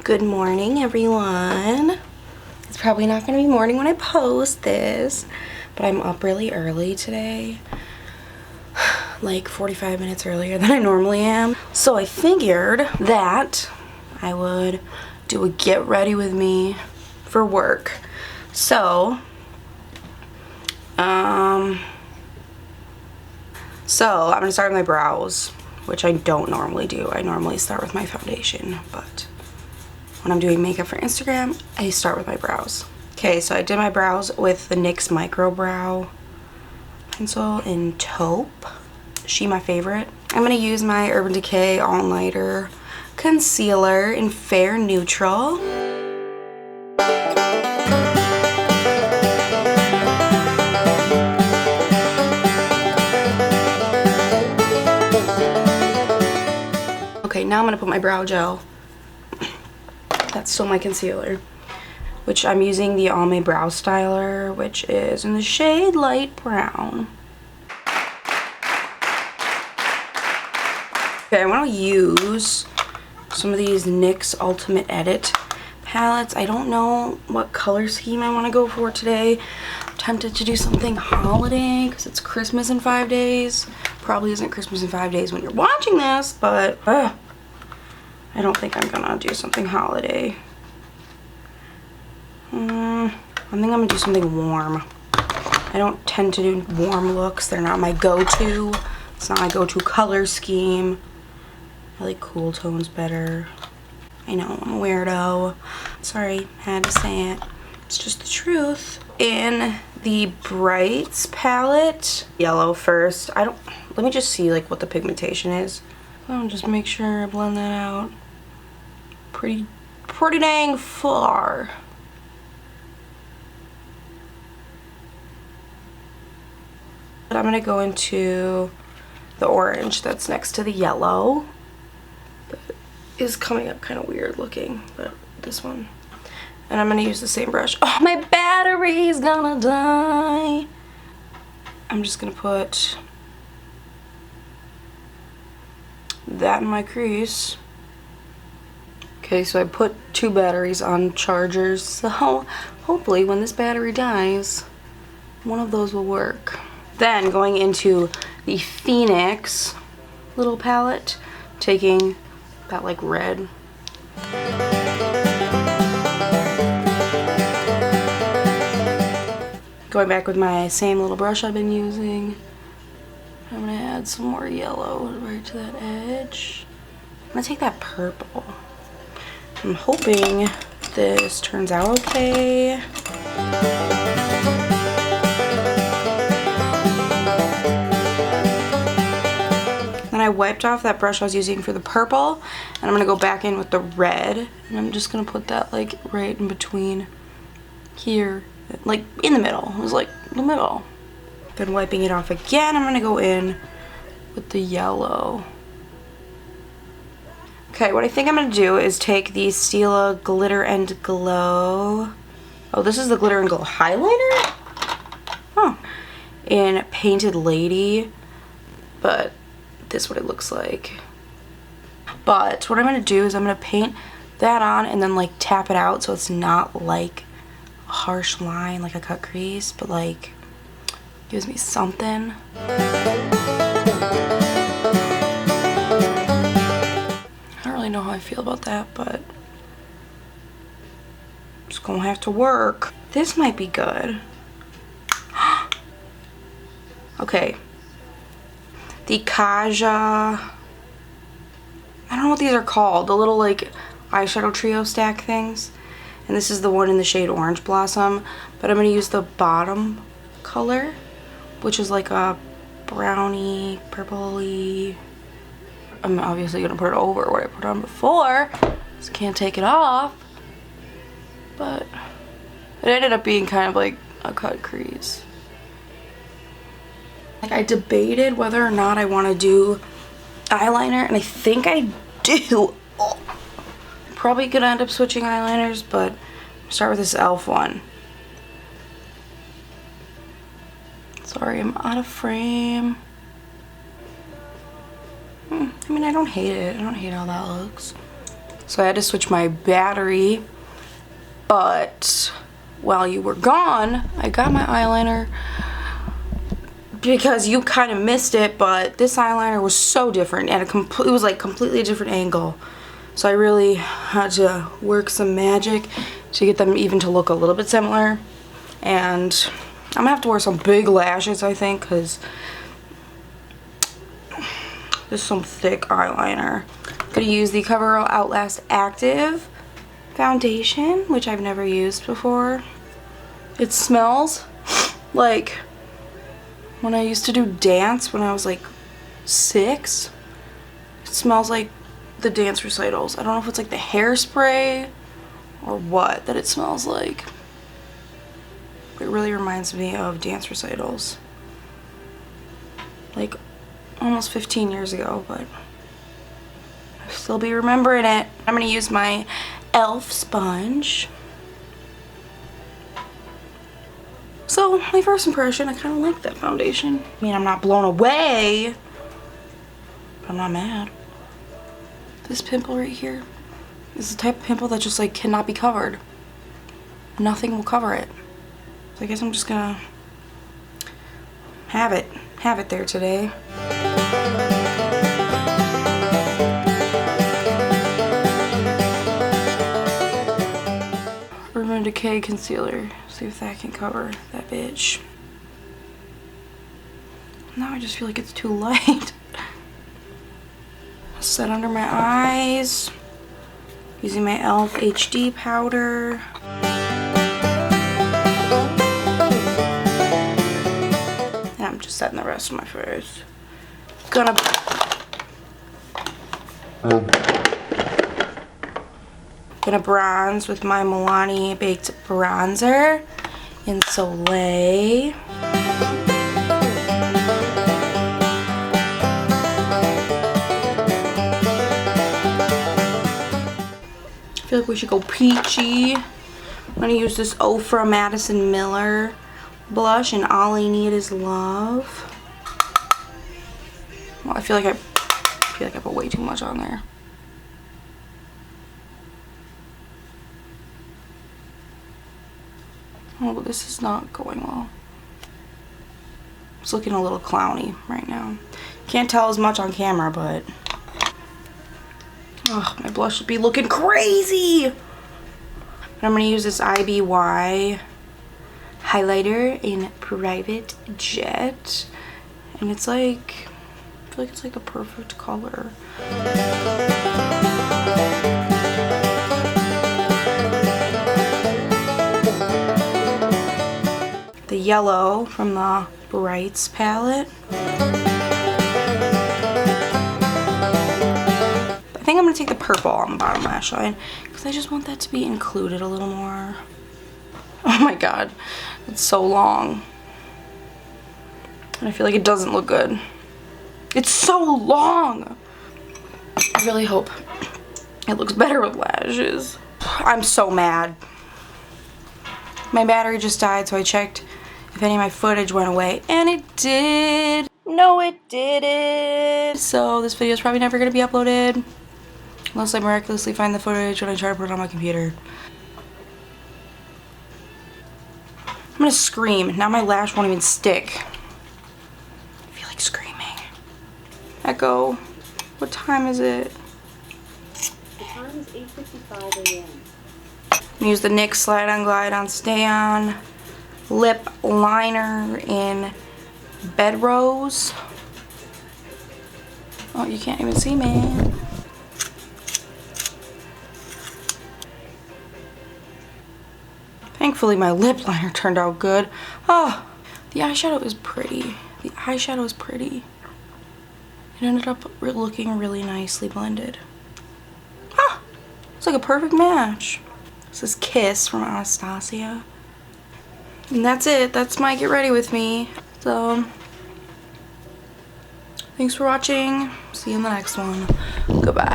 Good morning, everyone. It's probably not going to be morning when I post this, but I'm up really early today, like 45 minutes earlier than I normally am. So I figured that I would do a get ready with me for work. So, I'm going to start with my brows, which I don't normally do. I normally start with my foundation, but when I'm doing makeup for Instagram, I start with my brows. Okay, so I did my brows with the NYX Micro Brow Pencil in Taupe. She my favorite. I'm going to use my Urban Decay All Nighter Concealer in Fair Neutral. Okay, now I'm going to put my brow gel. That's still my concealer, which I'm using the Almay Brow Styler, which is in the shade Light Brown. Okay, I want to use some of these NYX Ultimate Edit palettes. I don't know what color scheme I want to go for today. I'm tempted to do something holiday because it's Christmas in 5 days. Probably isn't Christmas in 5 days when you're watching this, but I don't think I'm gonna do something holiday. I think I'm gonna do something warm. I don't tend to do warm looks. They're not my go-to. It's not my go-to color scheme. I like cool tones better. I know, I'm a weirdo. Sorry, had to say it. It's just the truth. In the Brights palette, yellow first. Let me just see like what the pigmentation is. I'll just make sure I blend that out. Pretty dang far. But I'm gonna go into the orange that's next to the yellow. That is coming up kind of weird looking, but this one. And I'm gonna use the same brush. Oh, my battery's gonna die. I'm just gonna put that in my crease. Okay, so I put 2 batteries on chargers, so hopefully when this battery dies, one of those will work. Then going into the Phoenix little palette, taking that like red. Going back with my same little brush I've been using. I'm gonna add some more yellow right to that edge. I'm gonna take that purple. I'm hoping this turns out okay. Then I wiped off that brush I was using for the purple, and I'm gonna go back in with the red, and I'm just gonna put that like right in between here, like in the middle. It was like the middle. Then wiping it off again, I'm gonna go in with the yellow. Okay, what I think I'm gonna do is take the Stila Glitter and Glow. Oh, this is the Glitter and Glow highlighter? Oh. In Painted Lady, but this is what it looks like. But what I'm gonna do is I'm gonna paint that on and then like tap it out so it's not like a harsh line, like a cut crease, but like gives me something. I don't really know how I feel about that, but it's gonna have to work. This might be good. Okay. The Kaja, I don't know what these are called. The little like eyeshadow trio stack things. And this is the one in the shade Orange Blossom. But I'm gonna use the bottom color, which is like a brownie, purpley. I'm obviously gonna put it over what I put on before, so can't take it off. But it ended up being kind of like a cut crease. Like I debated whether or not I want to do eyeliner, and I think I do. Oh. Probably gonna end up switching eyeliners, but start with this e.l.f. one. Sorry, I'm out of frame. I mean, I don't hate it. I don't hate how that looks. so I had to switch my battery. But while you were gone, I got my eyeliner because you kind of missed it, but this eyeliner was so different and it was like completely a different angle. So I really had to work some magic to get them even to look a little bit similar. And I'm gonna have to wear some big lashes, I think, because this is some thick eyeliner. I'm gonna use the CoverGirl Outlast Active foundation, which I've never used before. It smells like when I used to do dance when I was like 6. It smells like the dance recitals. I don't know if it's like the hairspray or what that it smells like. It really reminds me of dance recitals. Like almost 15 years ago, but I'll still be remembering it. I'm gonna use my e.l.f. sponge. So, my first impression, I kind of like that foundation. I mean, I'm not blown away, but I'm not mad. This pimple right here is the type of pimple that just like cannot be covered. Nothing will cover it. So I guess I'm just gonna have it there today. Urban Decay concealer. See if that can cover that bitch. Now I just feel like it's too light. Set under my eyes. Using my e.l.f. HD powder. And I'm just setting the rest of my face. Gonna bronze with my Milani Baked Bronzer in Soleil. I feel like we should go peachy. I'm gonna use this Ofra Madison Miller blush and All I Need Is Love. Well, I feel like I put way too much on there. Oh, this is not going well. It's looking a little clowny right now. Can't tell as much on camera, but oh, my blush would be looking crazy. And I'm gonna use this IBY highlighter in Private Jet, and it's like, I feel like it's like the perfect color. The yellow from the Brights palette. I think I'm going to take the purple on the bottom lash line because I just want that to be included a little more. Oh my god, it's so long. And I feel like it doesn't look good. It's so long! I really hope it looks better with lashes. I'm so mad. My battery just died, so I checked if any of my footage went away, and it did. No, it didn't. So this video is probably never going to be uploaded unless I miraculously find the footage when I try to put it on my computer. I'm going to scream. Now my lash won't even stick. I feel like screaming. Echo, what time is it? The time is 8:55 a.m. Use the NYX Slide On Glide On Stay On lip liner in Bed Rose. Oh, you can't even see me. Thankfully my lip liner turned out good. Oh, the eyeshadow is pretty. The eyeshadow is pretty. It ended up looking really nicely blended. Ah, it's like a perfect match. This is Kiss from Anastasia. And that's it. That's my get ready with me. So, thanks for watching. See you in the next one. Goodbye.